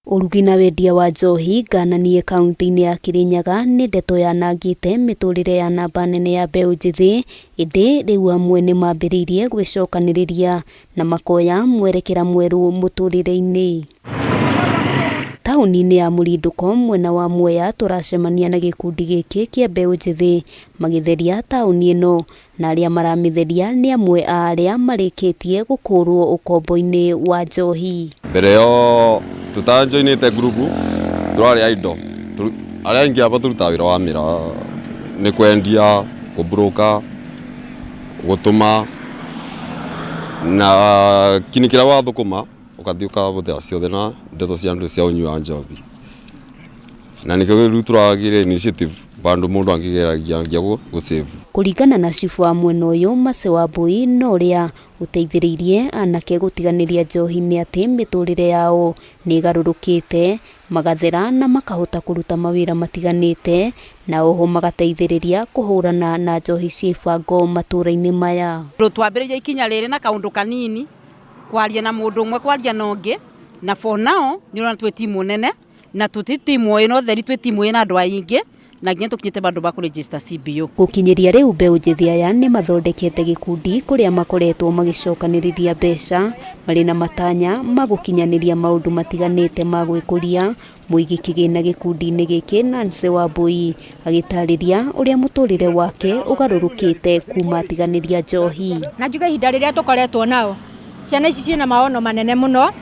Ũrugi na wendia wa njohi ngananie kaunti-inĩ ya Kirinyaga nĩ ndeto yanangĩte mĩtũrĩre ya namba nene ya mbeũ njĩthĩ, ĩndĩ rĩu amwe nĩ mambĩrĩirie gwĩcokanĩrĩria na makoya mwerekera mwerũ mũtũrĩre-inĩ. Taũni-inĩ ya Mũriũndũko mwena wa Mwea tũracemania na gĩkundi gĩkĩ kĩa mbeũ njĩthĩ magĩtheria taũni ĩno, na arĩa maramĩtheria nĩ amwe a arĩa marĩkĩtie gũkũrwo ũkombo-inĩ wa njohi. Mbere yo tũtanjoinĩte ngurubu tũrarĩ indo arĩa ingĩ aba tũruta wĩra wa mĩra nĩ kwendia, kũbroka, gũtũma na kinikĩra wa thũkũma ũgathiĩ ũkabũthĩra ciothe na ndeto cia andũ cia ũnyui wa njohi. Na nĩkĩo rĩu tũragire initiative bandũ mũndũ angĩgeragia gũsave. Kũringana na cibu wa mwena ũyũ Mase wa Mbui na ũrĩa ũteithĩrĩirie anake gũtiganĩria njohi nĩ atĩ mĩtũrĩre yao nĩ ĩgarũrũkĩte, magathera na makahota kũruta mawĩra matiganĩte, na oho magateithĩrĩria kũhũrana na njohi cia ibango matũra-inĩ maya. Twambĩrĩria ikinya rĩrĩ na kaũndũ kanini, kwaria na mũndũ ũmwe kwaria na ũngĩ, na for now nĩ ũrona twĩ timu nene na tũti timu ĩno theri twĩ timu ĩna andũ aingĩ na nginya tũkinyĩte bandũ ba kũregister CBO. Gũkinyĩria rĩu mbeũ njĩthĩ aya nĩ mathondekete gĩkundi kũrĩa makoretwo magĩcokanĩrĩria mbeca marĩ na matanya ma gũkinyanĩria maũndũ matiganĩte ma gwĩkũria. Mũigi kĩgĩna gĩkundi-inĩ gĩkĩ Nancy wa Mbui agĩtarĩria ũrĩa mũtũrĩre wake ũgarũrũkĩte kuma atiganĩria njohi. Na njuga ihinda rĩrĩa tũkoretwo nao, ciana ici ciĩna maono manene mũno,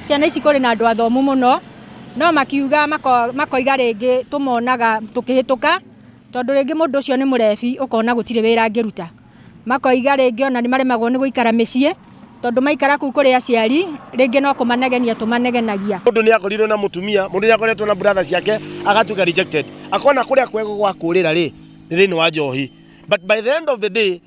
ciana ici kũrĩ na andũ athomu mũno, no makiuga makoiga rĩngĩ tũmonaga tũkĩhĩtũka tondũ rĩngĩ mũndũ ũcio nĩ mũrebi ũkona gũtirĩ wĩra angĩruta. Makoiga rĩngĩ ona nĩ maremagwo nĩ gũikara mĩciĩ tondũ maikara kũu kũrĩ aciari, rĩngĩ no kũmanegenia tũmanegenagia. Mũndũ nĩ akorirwo na mũtumia, mũndũ nĩ akoretwo na brother ciake agatuĩka rejected, akona kũrĩa kwego gwa kũrĩra rĩ nĩ thĩinĩ wa njohi. But by the end of the day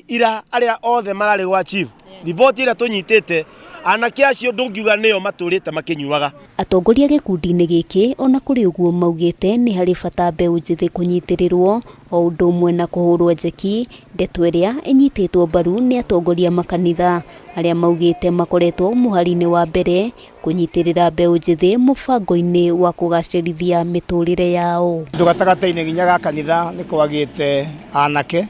ira arĩa othe mararĩ gwa chief riboti ĩrĩa tũnyitĩte anake acio ndũngiuga nĩo matũrĩte makĩnyuaga. Atongoria gĩkundi-inĩ gĩkĩ ona kũrĩ ũguo maugĩte nĩ harĩ bata mbeũ njĩthĩ kũnyitĩrĩrwo o ũndũ ũmwe na kũhũrwo njeki, ndeto ĩrĩa ĩnyitĩtwo mbaru nĩ atongoria makanitha arĩa maugĩte makoretwo mũhari-inĩ wa mbere kũnyitĩrĩra mbeũ njĩthĩ mũbango-inĩ wa kũgacĩrithia mĩtũrĩre yao. Andũ gatagatĩ-inĩ nginya ga kanitha nĩ kwagĩte anake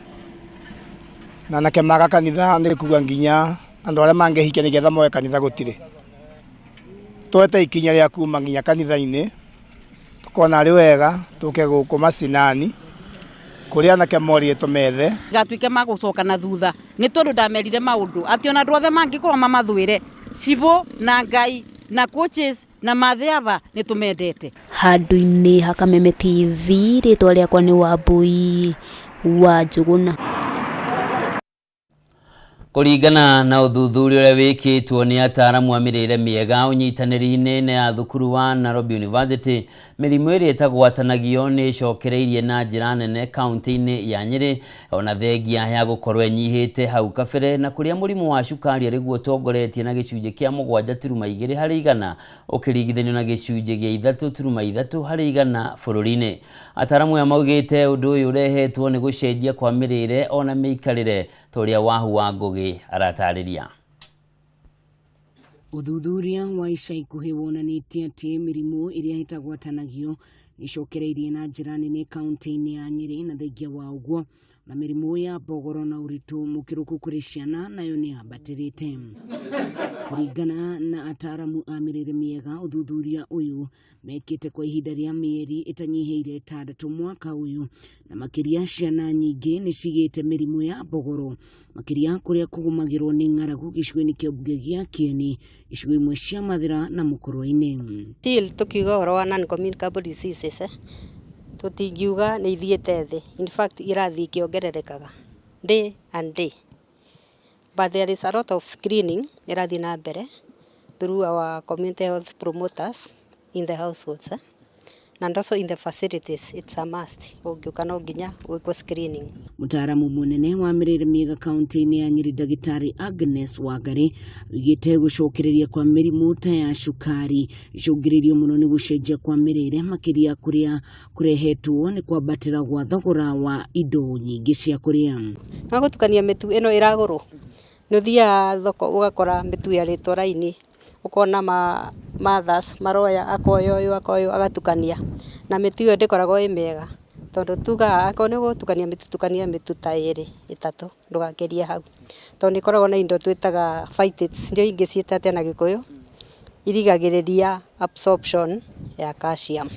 na anake maga kanitha nĩ kuga nginya andũ arĩa mangĩhikia nĩgetha moe kanitha gũtirĩ. Twete ikinya rĩa kuma nginya kanitha-inĩ tukona arĩ wega tũke gũkũ macinani kũrĩa anake morĩtwo methe gatuĩke magũcoka na thutha nĩ tondũ ndamerire maũndũ atĩ ona andũ othe mangĩkorwo mamathwĩre cibo na Ngai na coaches na mathĩaba nĩ tũmendete. Handũ-inĩ ha Kameme TV, rĩtwa rĩakwa nĩ Wambui wa Njũgũna. Kũringana na ũthuthuria ũrĩa wĩkĩtwo nĩ ataaramu a mĩrĩre mĩega ũnyitanĩri-inĩ na thukuru wa Nairobi University, mĩrimũ ĩrĩa ĩtagwatanagio nĩ ĩcokereirie na njĩra nene kaunti-inĩ ya Nyeri, ona thengia ya gũkorwo ĩnyihĩte hau kabere, na kũrĩa mũrimũ wa cukari arĩguo ũtongoretie na gĩcunjĩ kĩa 7.2 harĩ igana ũkĩringithanio na gĩcunjĩ gĩa 3.3 harĩ igana bũrũri-inĩ. Ataaramu aya maugĩte ũndũ ũyũ ũrehetwo nĩ gũcenjia kwa mĩrĩre ona mĩikarĩre, toria Wahu wa Ngũgĩ aratarĩria. Ũthuthuria wa ica ikuhĩ wonanĩtie atĩ mĩrimũ ĩrĩa ĩtagwatanagio nĩcokereirie na njĩra nene kaunti-inĩ ya Nyeri, na thengia wa ũguo na mĩrimũ ya mbogoro na ũritũ mũkĩrũku kũrĩ ciana nayo nĩ yambatĩrĩte. Kũringana na ataaramu a mĩrĩre mĩega, ũthuthuria ũyũ mekĩte kwa ihinda rĩa mĩeri ĩtanyihĩire 6 mwaka ũyũ, na makĩria ciana nyingĩ nĩ cigĩte mĩrimũ ya mbogoro, makĩria kũrĩa kũgũmagĩrwo nĩ ng'aragu gĩcigo-inĩ kĩa mbunge gĩa Kieni, icigo imwe cia Mathira na Mũkũrwa-inĩ. Still tukiuga ũhoro wa non-communicable diseases tutingiuga nĩ ithiĩte thĩ. In fact irathiĩ ikĩongererekaga day and day, but there is a lot of screening irathiĩ na mbere through our community health promoters in the households. And also in the facilities, it's a must. Ũngĩũka no nginya gwĩkwo screening. Mũtaaramu mũnene wa mĩrĩre mĩega kaunti-inĩ ya Nyeri Ndagĩtarĩ Agnes Wangari oigĩte gũcokereria kwa mĩrimũ ta ya cukari icũngĩrĩirio mũno nĩ gũcenjia kwa mĩrĩre makĩria kũrĩa kũrehetwo nĩ kwambatĩra gwa thogora wa indo nyingĩ cia kũrĩa. Na gũtukania mĩtu ĩno ĩragũrwo nĩ ũthiaga thoko ũgakora mĩtu yarĩtwo raini ukona mothers maroya akoyo agatukania na mĩtu ĩyo ndĩkoragwo ĩ mĩega tondũ tuga akorwo nĩ gũtukania mĩtu tukania mĩtu ta 2-3 ndũgakerie hau tondũ nĩ ikoragwo na indo twĩtaga phytates iria ingĩ ciĩtate na Gĩkũyũ irigagĩrĩria absorption ya calcium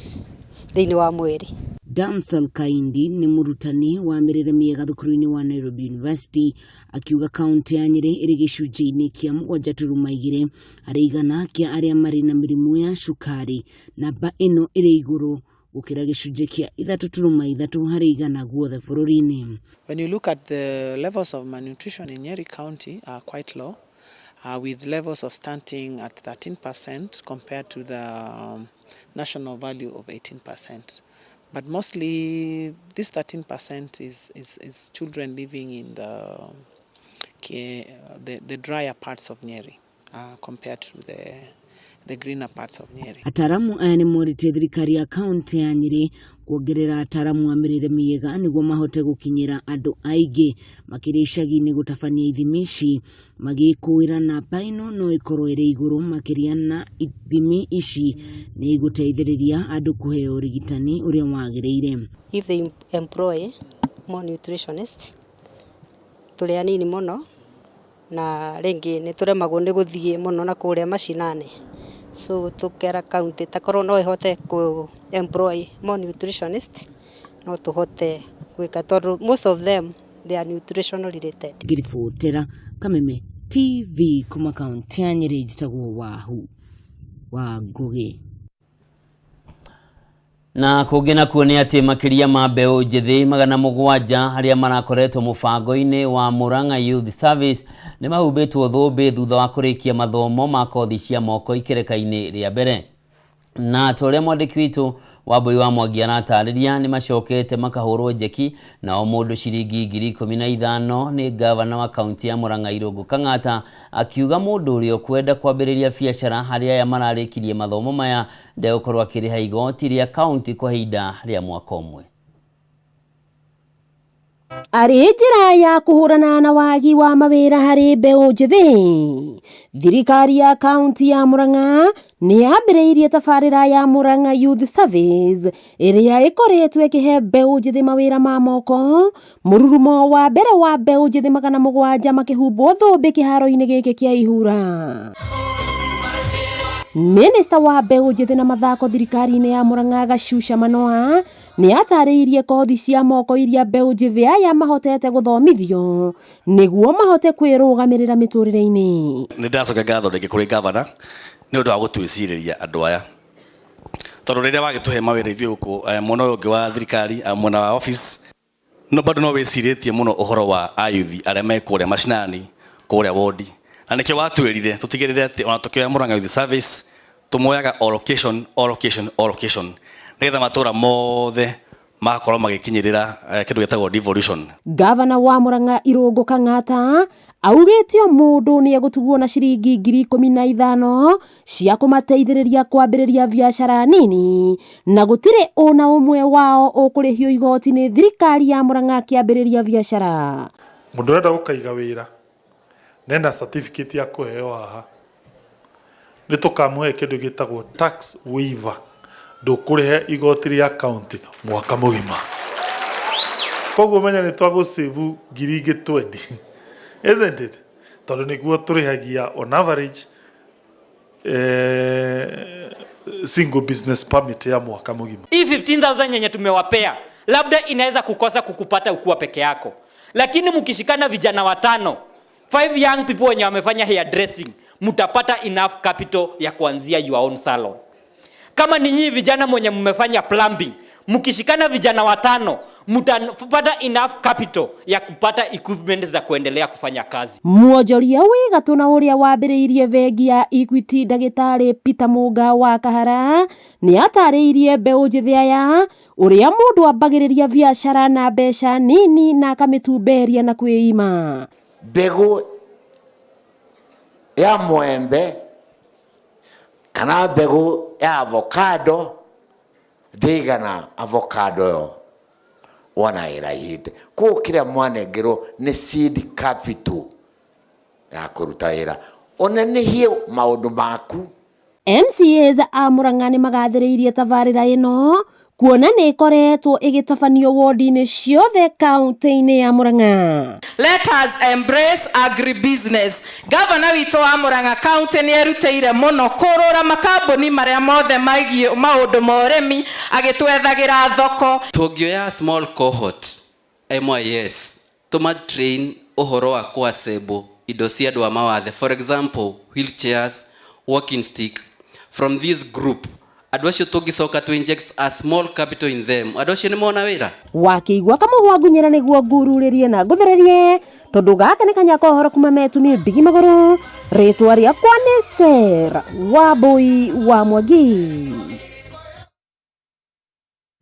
thĩinĩ wa mwĩrĩ. Dansel Kaindi nĩ mũrutani wa mĩrĩre mĩega thukuru-inĩ wa Nairobi University akiuga kaunti ya Nyeri ĩrĩ gĩcunjĩ-inĩ kĩa 7.2 harĩ igana kĩa arĩa marĩ na mĩrimũ ya cukari. Namba ĩno ĩrĩ igũrũ gũkĩra gĩcunjĩ kĩa 3.3 harĩ igana guothe bũrũri-inĩ. When you look at the levels of malnutrition in Nyeri County are quite low, with levels of stunting at 13% compared to the national value of 18%. But mostly this 13% is children living in the drier parts of Nyeri compared to the greener parts of Nyeri. Ataramu aya nĩ morĩte thirikari ya kaunti ya Nyeri kuongerera ataramu wa mĩrĩre mĩega nĩguo mahote gũkinyĩra andũ aingĩ makĩria icagi-inĩ gũtabania ithimi ici magĩkũĩra namba ĩno no ĩkorwo ĩrĩ igũrũ makĩria na ithimi ici nĩ igũteithĩrĩria andũ kũheo ũrigitani ũrĩa wagĩrĩire. If they employ more nutritionists tũrĩ anini mũno na rĩngĩ nĩ tũremagwo nĩ gũthiĩ mũno na kũrĩa mashinani. So tukera county takorwo no ihote ku employ more nutritionists no tuhote gwika tondũ most of them they are nutritional related. Giribotera Kameme TV kuma kaunti ya Nyeri jitagwo wa Ngugi. Na kũngĩna kuonea atĩ makĩria ma mbeũ njĩthĩ 700 arĩa marakoretwo mũbango-inĩ wa Murang'a Youth Service nĩ mahumbĩtwo thũmbĩ thutha wa kũrĩkia mathomo ma kothi cia moko ikereka-inĩ rĩa mbere. Na tũrĩa mwandĩki witũ Wambui wa Mwangi aratarĩria nĩ macokete makahũrwo njeki na o mũndũ ciringi 15,000 nĩ gavana wa kaunti ya Murang'a Irũngũ Kang'ata akiuga mũndũ ũrĩa kwenda kwambĩrĩria biacara harĩa aya mararĩkirie mathomo maya ndegũkorwo akĩrĩha igoti rĩa kaunti kwa ihinda rĩa mwaka ũmwe. Arĩ njĩra ya kũhũrana na wagi wa mawĩra harĩ mbeũ njĩthĩ, thirikari ya kaunti ya Murang'a nĩ yambĩrĩirie tabarĩra ya Murang'a Youth Service ĩrĩa ĩkoretwo ĩkĩhe mbeũ njĩthĩ mawĩra ma moko. Mũrurumo wa mbere wa mbeũ njĩthĩ 700 makĩhumbwo thũmbĩ kĩharo-inĩ gĩkĩ kĩa Ihura. Minista wa mbeũ njĩthĩ na mathako thirikari-inĩ ya Murang'a Gachusha Manoa nĩ atarĩirie kothi cia moko iria mbeũ njĩthĩ aya mahotete gũthomithio nĩguo mahote kwĩrũgamĩrĩra mĩtũrĩre-inĩ. Nĩ ndacoka ngatho rĩngĩ kũrĩ gavana nĩ ũndũ wa gũtwĩcirĩria andũ aya, tondũ rĩrĩa wagĩtũhe mawĩra ithuĩ gũkũ mwena ũyũ ũngĩ wa thirikari mwena wa office no bado no wĩcirĩtie mũno ũhoro wa ayuthi arĩa me kũrĩa mashinani kũrĩa wodi, na nĩkĩo watwĩrire tũtigĩrĩre atĩ ona tũkĩoya Murang'a Youth Service tũmoyaga allocation nĩgetha matũra mothe makorwo magĩkinyĩrĩra kĩndũ gĩtagwo devolution. Gavana wa Murang'a Irũngũ Kang'ata augĩte mũndũ nĩ egũtugwo na ciringi 15,000 cia kũmateithĩrĩria kwambĩrĩria biacara nini na gũtirĩ ona ũmwe wao ũkũrĩhio igoti nĩ thirikari ya Murang'a kĩambĩrĩria biacara. Mũndũ ũrenda gũkaiga wĩra nenda certificate ya kũheo haha nĩ tũkamũhe kĩndũ gĩtagwo tax waiver, ndũkũrĩhe igoti rĩa county mwaka mũgima. Koguo menya nĩ twagũsave 20,000 isn't it? Tondũ nĩguo tũrĩhagia on average single business permit ya mwaka mũgima. Hii 15,000 yenye tumewapea labda inaweza kukosa kukupata ukuwa peke yako, lakini mkishikana vijana 5 young people wenye wamefanya hairdressing mtapata enough capital ya kuanzia your own salon. Kama ni nyinyi vijana mwenye mmefanya plumbing Mkishikana vijana watano, mtapata enough capital ya kupata equipment za kuendelea kufanya kazi. Muonjoria wi gatũ na ũrĩa wambĩrĩirie bengi ya Equity Ndagĩtarĩ Peter Mũnga wa Kahara nĩ atarĩirie mbeũ njĩthĩ aya ũrĩa mũndũ ambagĩrĩria biacara na mbeca nini na akamĩtumberia na kwĩima. Mbegũ ya mwembe kana mbegũ ya avocado ndigana avocado yo wana irahite ko kira mwanengero ni seed capital ya kuruta wĩra onanihie maundu maku. MCAs a Murang'a nĩ magathĩrĩirie tabarĩra ĩno kuona nĩ ĩkoretwo ĩgĩtabanio ward-inĩ ciothe kaunti-inĩ ya Murang'a. Let us embrace agribusiness. Governor witũ wa Murang'a county nĩ erutĩire mũno kũrũra makambuni marĩa mothe maigie maũndũ ma ũrĩmi agĩtwethagĩra thoko. Tũngĩoya small cohort MYS tũma train ũhoro wa kũassemble indo cia andũ a mawathe, for example wheelchairs, walking stick. From this group andũ acio tũngĩcoka to inject a small capital in them, andũ acio nĩ mona wĩra. Wakĩigua kamũhwa ngunyĩra nĩguo ngururĩrie na ngũthererie tondũ gaka nĩ kanya kohoro kuma metu nĩ Ndigi Magũrũ, rĩtwa rĩakwa nĩ Ser Wambui wa Mwangi.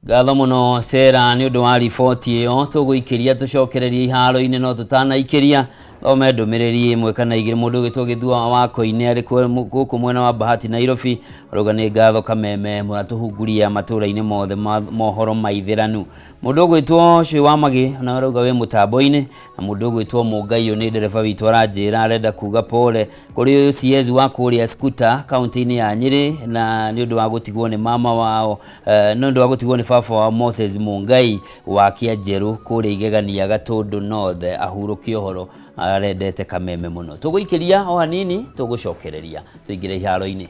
Gatho mũno Sera nĩ ũndũ wa riboti ĩyo. Tũgũikĩria tũcokererie iharo-inĩ no tũtanaikĩria thome ndũmĩrĩri ĩmwe kana igĩrĩ. Mũndũ ũgĩtwo Gĩthua wa Koine arĩ gũkũ mwena wa Bahati Nairobi arauga nĩ ngatho Kameme mũratũhunguria matũra-inĩ mothe mohoro maithĩranu. Mũndũ ũgwĩtwo Cui wa Magi na arauga wĩ mũtambo-inĩ, na mũndũ ũgwĩtwo Mũngai nĩ ndereba witũ aranjĩra arenda kuga pole kũrĩ CS wa kũrĩa Skuta kaunti-inĩ ya Nyĩrĩ na nĩ ũndũ wa gũtigwo nĩ mama wao, nĩ ũndũ wa gũtigwo nĩ baba wa Moses Mũngai wa Kĩanjerũ kũrĩa Igegania Gatũndũ North. Ahurũkie ũhoro arendete Kameme mũno. Tũgũikĩria o hanini tũgũcokereria tũingĩre iharo-inĩ.